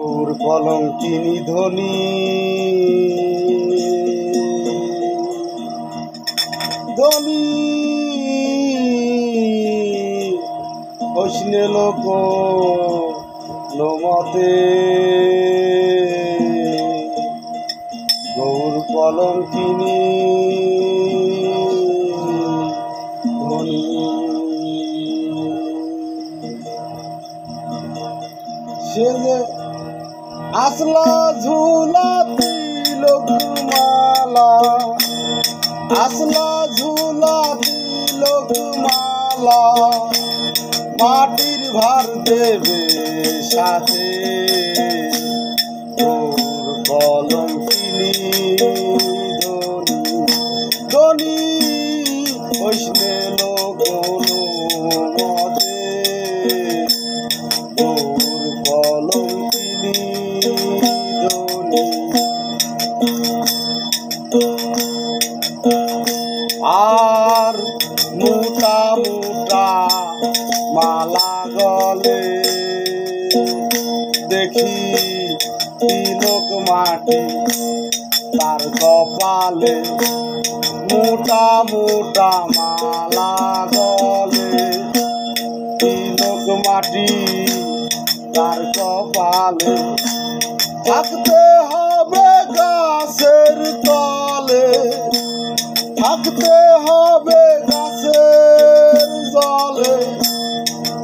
ওর কলঙ্কিনী ধ্বনি ধ্বনি হইসনে লোক নমতে গৌর কলঙ্কিনী ধ্বনি সে যে আসলা ঝুলা তিলকমালা আসলা ঝুলা তিলকমালা মাটির ভার দেবে সাথে তোর কলঙ্কিনী ধ্বনি হইসনে লোক মতে তোর কলঙ্কিনী ধ্বনি আর মোটা মোটা মালা গলে দেখি তিলক মাটি তার কপালে মোটা মোটা মালা গলে তিলক মাটি তার কপালে থাকতে হবে গাছের তলে থাকতে হবে গাছের জলে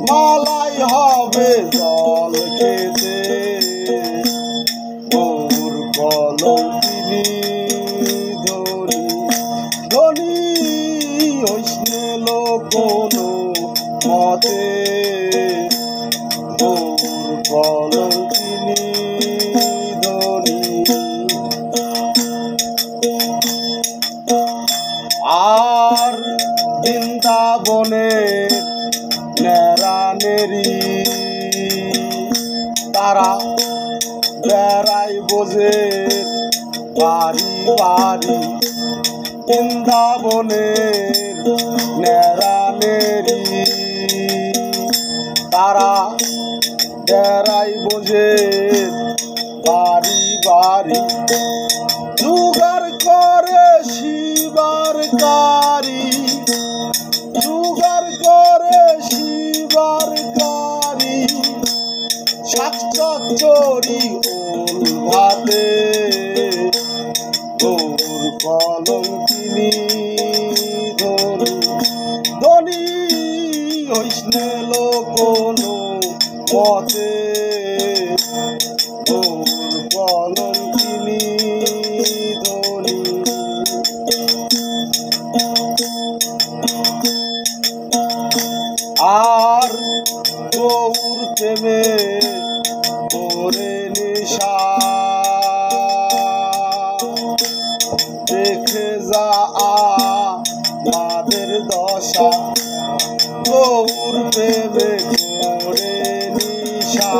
মালাই হবে জল খেতে ওর কলঙ্কিনী ধ্বনি ধ্বনি হইসনে লোক মতে ওর কলঙ্কিনী ধ্বনি আর বৃন্দাবনে নেড়ানেড়ি তারা বেড়াই বোঝে বাড়ি বাড়ি বৃন্দাবনে নেড়ানেড়ি তারা বেড়াই বোঝে বাড়ি বাড়ি জুগার করে শিবার কারি জুগার করে শিবার কারি শাক চচ্চড়ি ওল ভাতে তোর কলঙ্কিনী ধ্বনি ধ্বনি হইসনে লোক মতে তোর কলঙ্কিনী ধ্বনি আর গৌর প্রেমে ওরে নিশা দেখে যা আমাদের দশা গৌর প্রেমে ওরে নিশা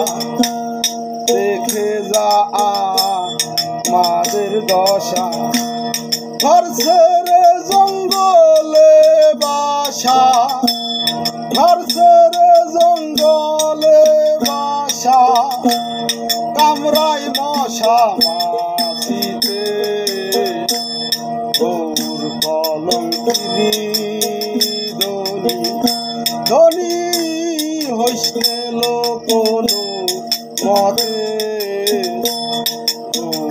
দেখে যা আমাদের দশা ঘর ছেড়ে জঙ্গলে বাসা ঘর ছেড়ে জঙ্গলে বাসা কামরাই মশা মাছিতে তোর কলঙ্কিনী ধ্বনি ধ্বনি হইসনে লোক মতে তোর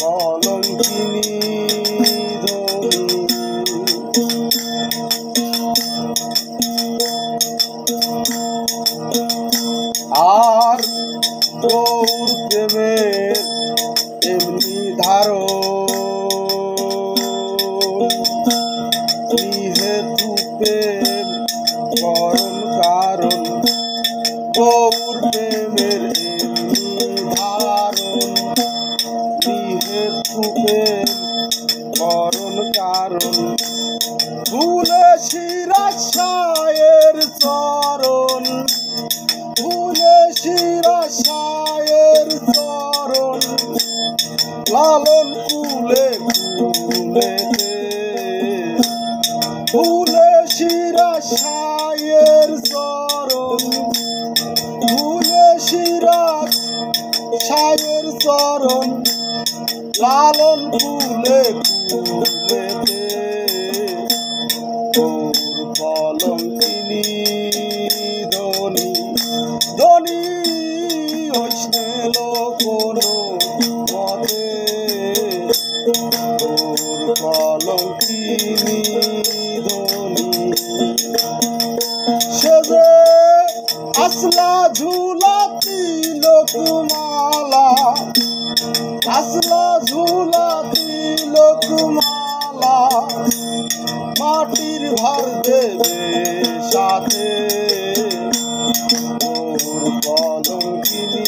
কলঙ্কিনী ধ্বনি আর গৌর প্রেমের এমনি ধারো নিহেতু প্রেম করণ কারণ গৌর প্রেমের এমনি ধারণ নিহেতু প্রেম করণ কারণ ভুলে শিরাশায়ের চরণ ভুলে শিরাশায়ের চরণ লালন কুলে কুলেতে ফুলে শিরা সায়ের চরণ ফুল ছায়ের চরণ লালন ফুলে ফুলেতে তোর কলঙ্কিনী ধনী ধনী হইসনে কোনো মতে তোর কলঙ্কিনী ধনী সে যে আসলা ঝুলাতি লোকমালা আসলা ঝুলাতি লোকমালা মাটির ভার দেবে সাথে তোর কলঙ্কিনী